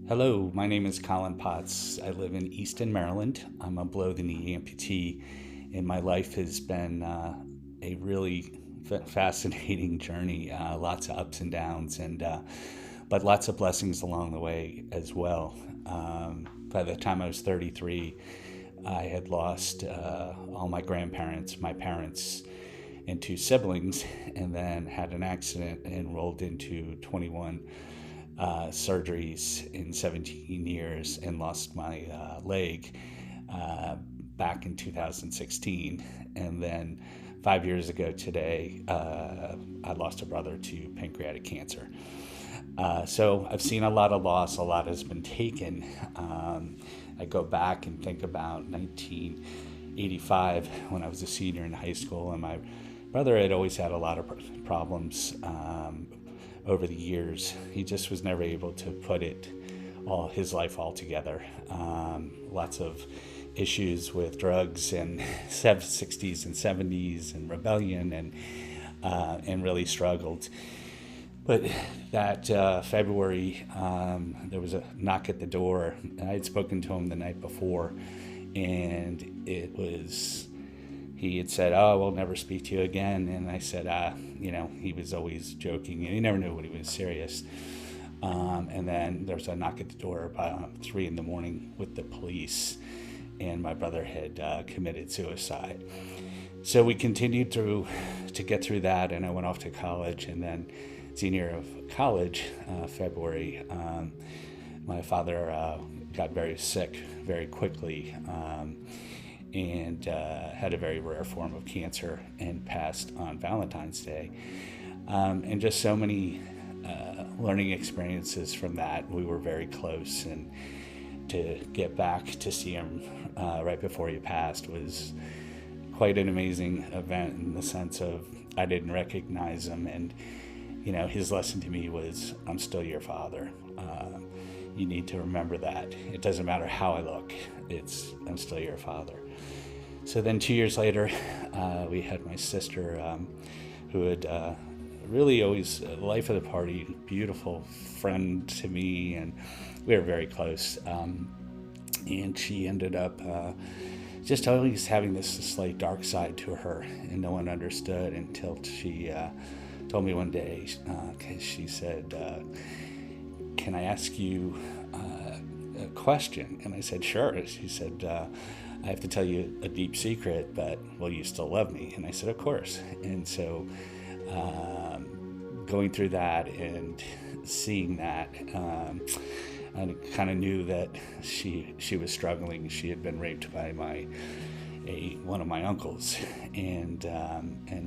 Hello, my name is Colin Potts. I live in Easton, Maryland. I'm a below-the-knee amputee, and my life has been a really fascinating journey. Lots of ups and downs, but lots of blessings along the way as well. By the time I was 33, I had lost all my grandparents, my parents, and two siblings, and then had an accident and rolled into 21 surgeries in 17 years and lost my leg back in 2016. And then 5 years ago today, I lost a brother to pancreatic cancer. So I've seen a lot of loss, a lot has been taken. I go back and think about 1985 when I was a senior in high school, and my brother had always had a lot of problems over the years. He just was never able to put his life all together. Lots of issues with drugs and 60s and 70s and rebellion, and really struggled. But that February, there was a knock at the door. I had spoken to him the night before, and he had said, "Oh, we'll never speak to you again." And I said, he was always joking, and he never knew when he was serious. And then there was a knock at the door about 3 a.m. with the police, and my brother had committed suicide. So we continued to get through that, and I went off to college, and then senior of college, February, my father got very sick very quickly, and had a very rare form of cancer and passed on Valentine's Day. And just so many learning experiences from that. We were very close, and to get back to see him right before he passed was quite an amazing event, in the sense of I didn't recognize him, and his lesson to me was, "I'm still your father. You need to remember that. It doesn't matter how I look. I'm still your father." So then 2 years later, we had my sister, who had really always life of the party, beautiful friend to me, and we were very close. And she ended up just always having this slight dark side to her, and no one understood until she told me one day, she said, "Can I ask you a question?" And I said, "Sure." She said, "I have to tell you a deep secret, but will you still love me?" And I said, "Of course." And so going through that and seeing that, I kind of knew that she was struggling. She had been raped by one of my uncles, and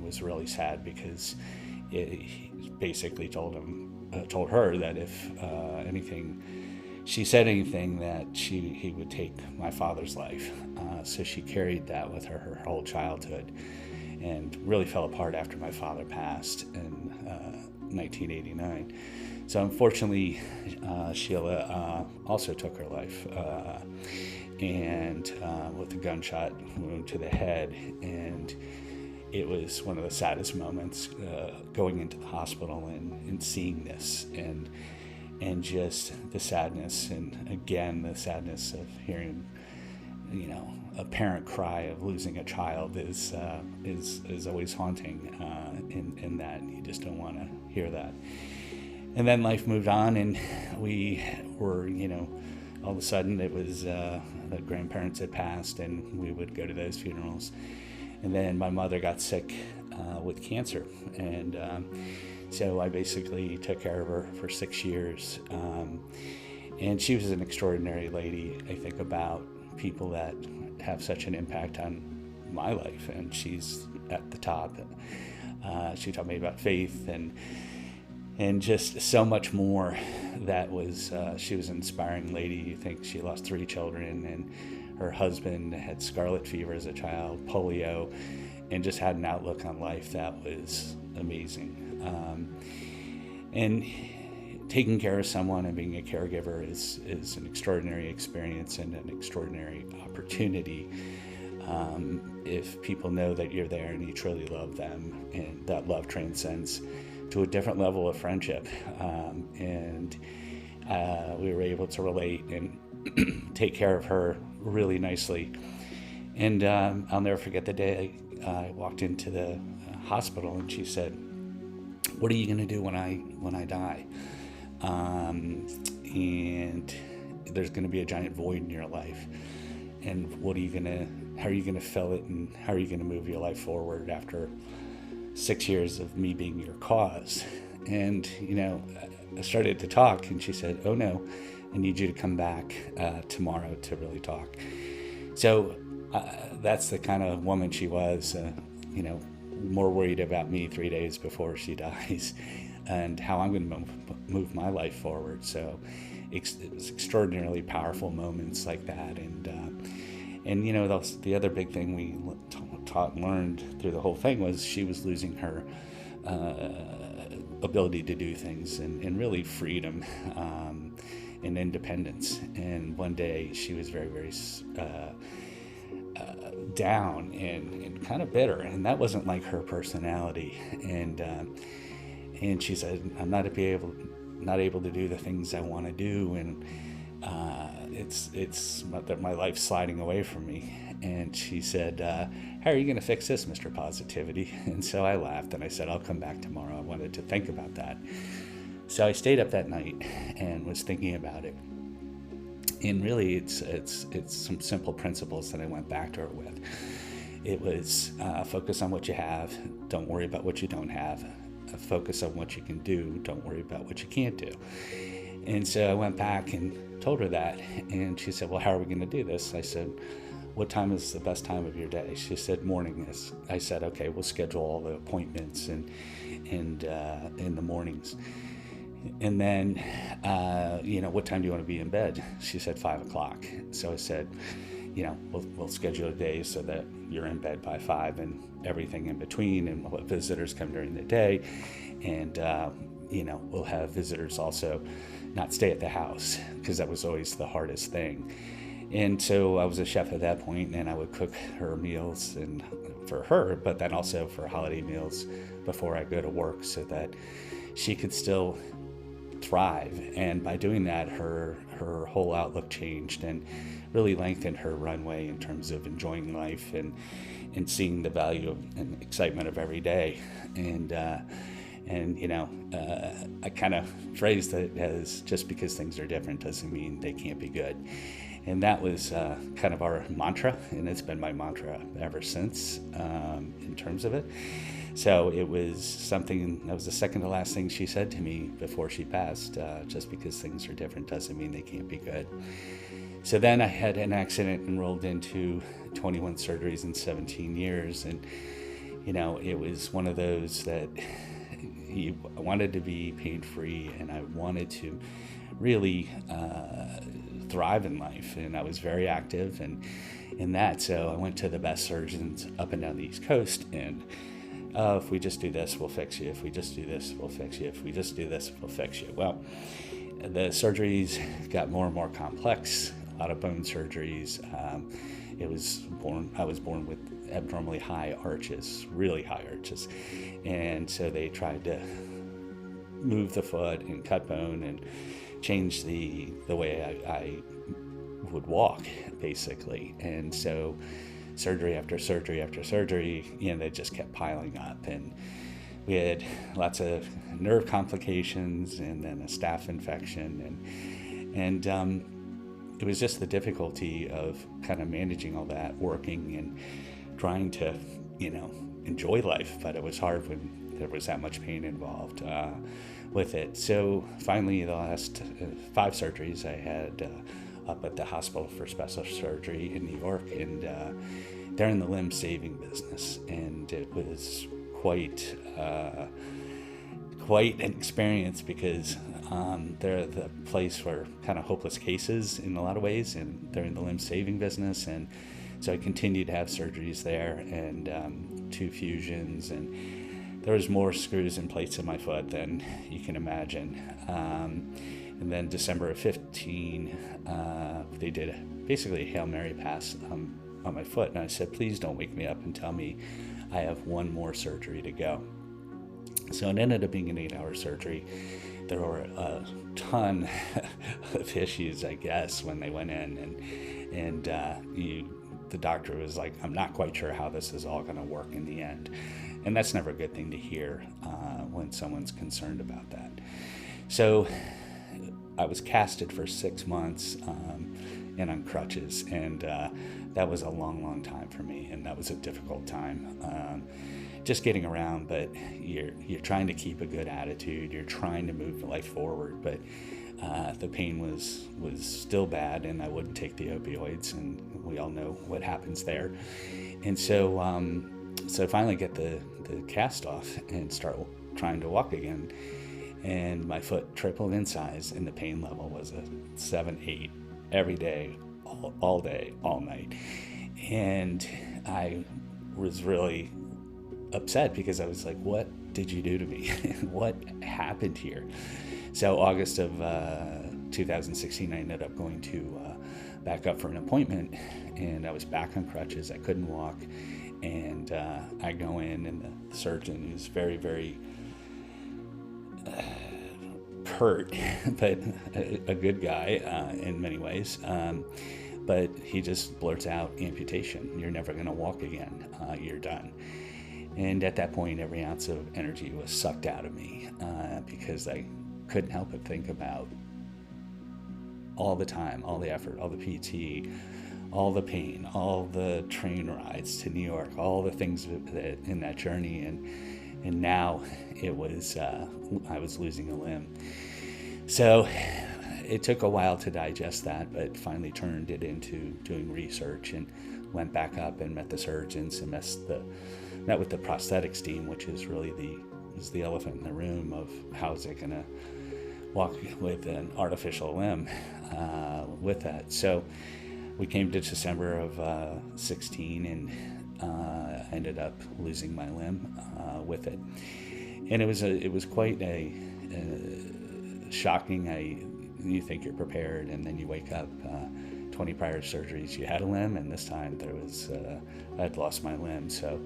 was really sad because he basically told her that if she said anything, that he would take my father's life. So she carried that with her whole childhood, and really fell apart after my father passed in 1989. So unfortunately, Sheila also took her life, and with a gunshot wound to the head. And it was one of the saddest moments, going into the hospital and seeing this, and just the sadness, and again the sadness of hearing a parent cry of losing a child is always haunting, in that you just don't want to hear that. And then life moved on, and we were, all of a sudden it was the grandparents had passed, and we would go to those funerals. And then my mother got sick with cancer, and so I basically took care of her for 6 years. And she was an extraordinary lady. I think about people that have such an impact on my life, and she's at the top. She taught me about faith and just so much more. That was she was an inspiring lady. You think she lost 3 children, and her husband had scarlet fever as a child, polio, and just had an outlook on life that was amazing. And taking care of someone and being a caregiver is an extraordinary experience and an extraordinary opportunity, if people know that you're there and you truly love them, and that love transcends to a different level of friendship. And we were able to relate and take care of her really nicely. And I'll never forget the day I walked into the hospital, and she said, "What are you going to do when I die? And there's going to be a giant void in your life. And how are you going to fill it, and how are you going to move your life forward after 6 years of me being your cause?" And, I started to talk, and she said, "Oh no, I need you to come back tomorrow to really talk." So that's the kind of woman she was, more worried about me 3 days before she dies and how I'm going to move my life forward. So it was extraordinarily powerful moments like that. And the other big thing we taught and learned through the whole thing was she was losing her ability to do things and really freedom and independence. And one day she was very, very down and kind of bitter, and that wasn't like her personality. And she said, "I'm not able to do the things I want to do, and it's my life's sliding away from me." And she said, "How are you going to fix this, Mr. Positivity?" And so I laughed and I said, "I'll come back tomorrow. I wanted to think about that." So I stayed up that night and was thinking about it. And really, it's some simple principles that I went back to her with. It was focus on what you have. Don't worry about what you don't have. Focus on what you can do. Don't worry about what you can't do. And so I went back and told her that. And she said, "Well, how are we going to do this?" I said, "What time is the best time of your day?" She said, "Morning." I said, "Okay, we'll schedule all the appointments and in the mornings." And then, "What time do you want to be in bed?" She said 5 o'clock. So I said, we'll schedule a day so that you're in bed by 5 and everything in between, and we'll have visitors come during the day. And, we'll have visitors also not stay at the house, because that was always the hardest thing. And so I was a chef at that point, and I would cook her meals and for her, but then also for holiday meals before I go to work, so that she could still thrive. And by doing that, her whole outlook changed and really lengthened her runway in terms of enjoying life and seeing the value and excitement of every day. And I kind of phrased it as, just because things are different doesn't mean they can't be good. And that was kind of our mantra, and it's been my mantra ever since in terms of it. So it was something, that was the second to last thing she said to me before she passed. Just because things are different doesn't mean they can't be good. So then I had an accident and rolled into 21 surgeries in 17 years. And, it was one of those that I wanted to be pain-free, and I wanted to really thrive in life. And I was very active in that. So I went to the best surgeons up and down the East Coast, and if we just do this, we'll fix you. If we just do this, we'll fix you. If we just do this, we'll fix you. Well, the surgeries got more and more complex. A lot of bone surgeries. I was born with abnormally high arches, really high arches. And so they tried to move the foot and cut bone and change the way I would walk, basically. And so surgery after surgery after surgery, they just kept piling up. And we had lots of nerve complications, and then a staph infection. And it was just the difficulty of kind of managing all that, working and trying to, enjoy life. But it was hard when there was that much pain involved with it. So finally, the last 5 surgeries I had up at the Hospital for Special Surgery in New York, and they're in the limb saving business, and it was quite an experience, because they're the place for kind of hopeless cases in a lot of ways, and they're in the limb saving business. And so I continued to have surgeries there, and 2 fusions, and there was more screws and plates in my foot than you can imagine. And then December of 15, they did basically a Hail Mary pass on my foot. And I said, "Please don't wake me up and tell me I have one more surgery to go." So it ended up being an 8-hour surgery. there were a ton of issues, I guess, when they went in, and the doctor was like, I'm not quite sure how this is all going to work in the end. And that's never a good thing to hear when someone's concerned about that. So I was casted for 6 months and on crutches, and that was a long time for me, and that was a difficult time. Just getting around, but you're trying to keep a good attitude, you're trying to move life forward, but the pain was still bad, and I wouldn't take the opioids, and we all know what happens there. And so I finally get the cast off and start trying to walk again, and my foot tripled in size, and the pain level was a 7-8 every day, all day, all night. And I was really upset because I was like, what did you do to me? What happened here? So August of 2016, I ended up going to back up for an appointment, and I was back on crutches. I couldn't walk, and I go in, and the surgeon, who's very, very curt, but a good guy in many ways, but he just blurts out, amputation. You're never going to walk again. You're done. And at that point, every ounce of energy was sucked out of me because I couldn't help but think about all the time, all the effort, all the PT, all the pain, all the train rides to New York, all the things that in that journey, and now it was I was losing a limb. So it took a while to digest that, but finally turned it into doing research and went back up and met the surgeons and met with the prosthetics team, which is really the elephant in the room of how is it going to walk with an artificial limb with that. So we came to December of 16 and ended up losing my limb with it. And it was quite a shocking. You think you're prepared, and then you wake up 20 prior surgeries, you had a limb, and this time I'd lost my limb. So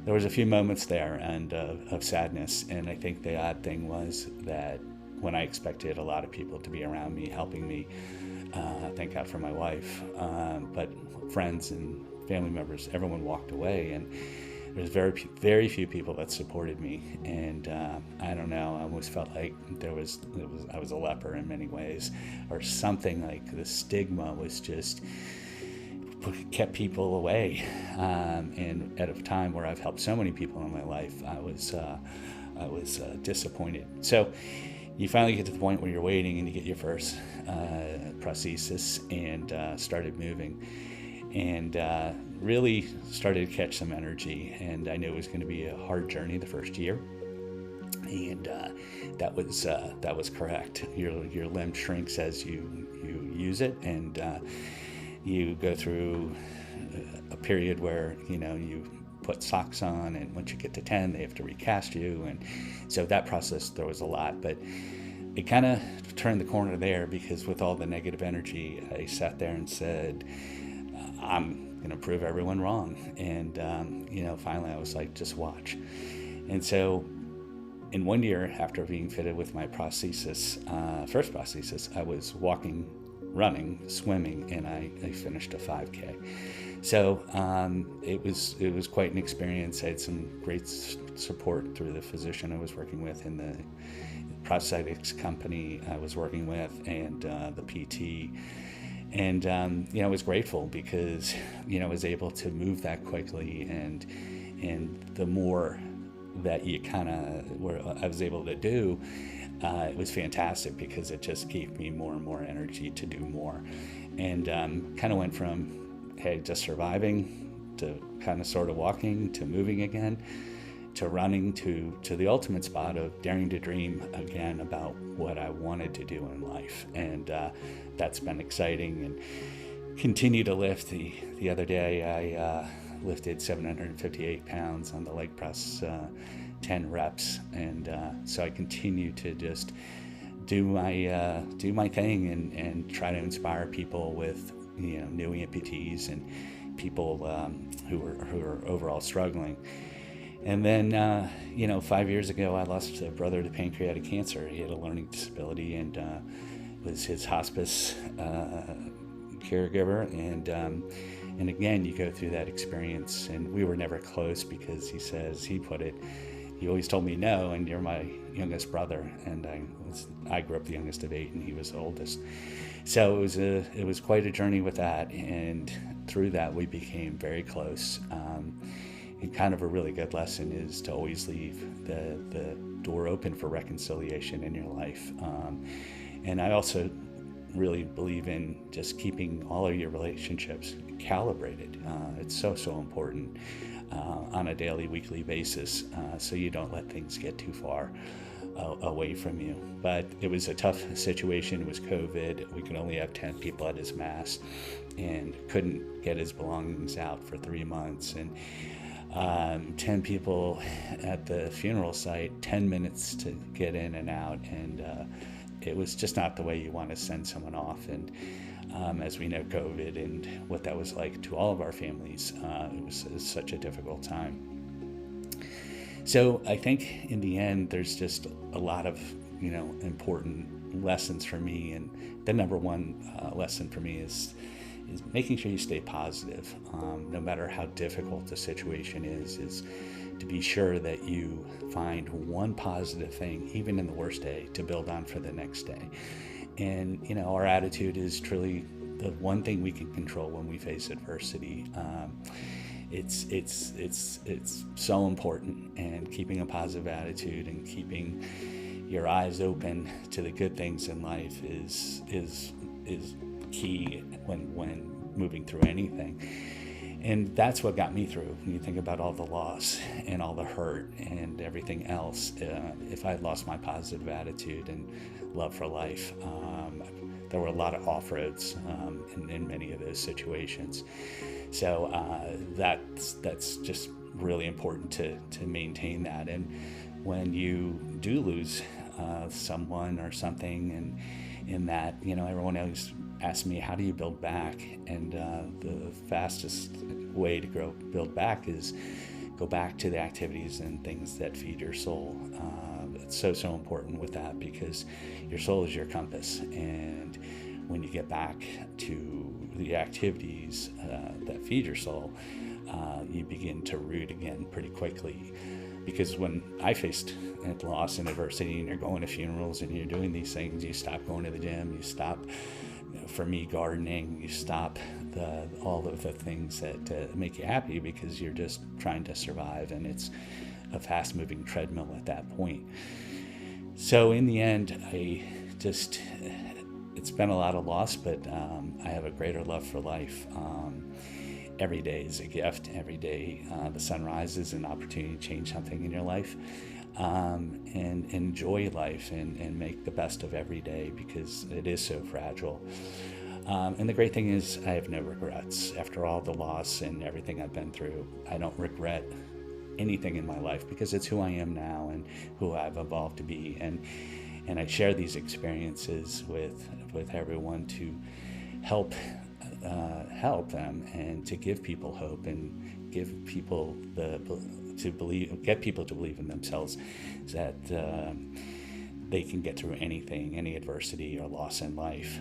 there was a few moments there and of sadness, and I think the odd thing was that when I expected a lot of people to be around me, helping me, thank God for my wife, but friends and family members, everyone walked away, and there's very few people that supported me. And I don't know, I almost felt like I was a leper in many ways, or something. Like the stigma was just kept people away. And at a time where I've helped so many people in my life, I was disappointed. So you finally get to the point where you're waiting and you get your first prosthesis and started moving, and really started to catch some energy. And I knew it was going to be a hard journey the first year, and that was correct. Your limb shrinks as you use it, and you go through a period where you put socks on, and once you get to 10, they have to recast you. And so that process, there was a lot, but it kind of turned the corner there, because with all the negative energy, I sat there and said, I'm going to prove everyone wrong. And, finally I was like, just watch. And so in 1 year after being fitted with my prosthesis, first prosthesis, I was walking, running, swimming, and I finished a 5K. So it was quite an experience. I had some great support through the physician I was working with, and the prosthetics company I was working with, and the PT. And I was grateful because I was able to move that quickly, and the more that I was able to do, it was fantastic, because it just gave me more and more energy to do more. And kind of went from, hey, just surviving, to kind of sort of walking, to moving again, to running, to the ultimate spot of daring to dream again about what I wanted to do in life. And that's been exciting, and continue to lift. The other day I lifted 758 pounds on the leg press, 10 reps, and so I continue to just do my thing and try to inspire people with new amputees and people who are overall struggling. And then, 5 years ago, I lost a brother to pancreatic cancer. He had a learning disability and was his hospice caregiver. And again, you go through that experience, and we were never close because he put it, he always told me no, and you're my youngest brother. And I grew up the youngest of 8, and he was the oldest. So it was quite a journey with that. And through that, we became very close. And kind of a really good lesson is to always leave the door open for reconciliation in your life. And I also really believe in just keeping all of your relationships calibrated. It's so important on a daily, weekly basis, so you don't let things get too far away from you. But it was a tough situation. It was COVID. We could only have 10 people at his mass and couldn't get his belongings out for 3 months. And 10 people at the funeral site, 10 minutes to get in and out. And it was just not the way you want to send someone off. And as we know, COVID and what that was like to all of our families, it was such a difficult time. So I think in the end, there's just a lot of, important lessons for me. And the number one lesson for me is making sure you stay positive, no matter how difficult the situation is to be sure that you find one positive thing, even in the worst day, to build on for the next day. And, our attitude is truly the one thing we can control when we face adversity. It's so important, and keeping a positive attitude and keeping your eyes open to the good things in life is key when moving through anything. And that's what got me through. When you think about all the loss and all the hurt and everything else, if I had lost my positive attitude and love for life, there were a lot of off-roads in many of those situations. So that's just really important to maintain that. And when you do lose someone or something, and in that, everyone else asks me, how do you build back? And the fastest way to build back is go back to the activities and things that feed your soul. It's so important with that, because your soul is your compass. And when you get back to the activities that feed your soul, you begin to root again pretty quickly. Because when I faced loss and adversity, and you're going to funerals and you're doing these things, you stop going to the gym, you stop, for me, gardening, you stop all of the things that make you happy, because you're just trying to survive, and it's a fast-moving treadmill at that point. So in the end, it's been a lot of loss, but I have a greater love for life. Every day is a gift. Every day the sun rises, an opportunity to change something in your life, and enjoy life and make the best of every day, because it is so fragile. And the great thing is, I have no regrets. After all the loss and everything I've been through, I don't regret anything in my life, because it's who I am now and who I've evolved to be. And I share these experiences with everyone to help them, and to give people hope, and give people get people to believe in themselves, that they can get through anything, any adversity or loss in life.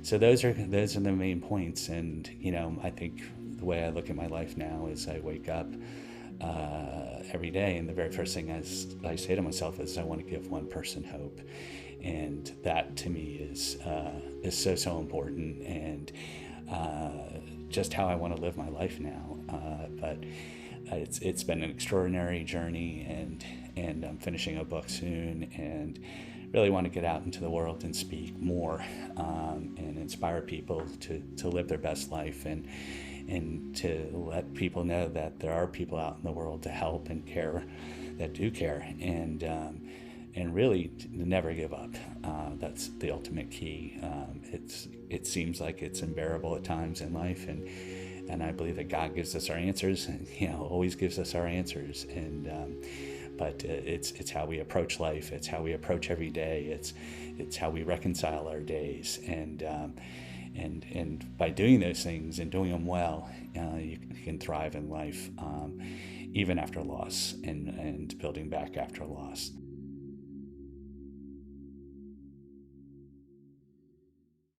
So those are the main points. And I think the way I look at my life now is, I wake up every day, and the very first thing I say to myself is, I want to give one person hope. And that to me is so important, and just how I want to live my life now. But it's been an extraordinary journey, and I'm finishing a book soon, and really want to get out into the world and speak more, and inspire people to live their best life, and to let people know that there are people out in the world to help and care, that do care, and really never give up. That's the ultimate key. It seems like it's unbearable at times in life, and I believe that God gives us our answers, always gives us our answers. But it's how we approach life. It's how we approach every day. It's how we reconcile our days. And by doing those things and doing them well, you can thrive in life. even after loss, and building back after loss.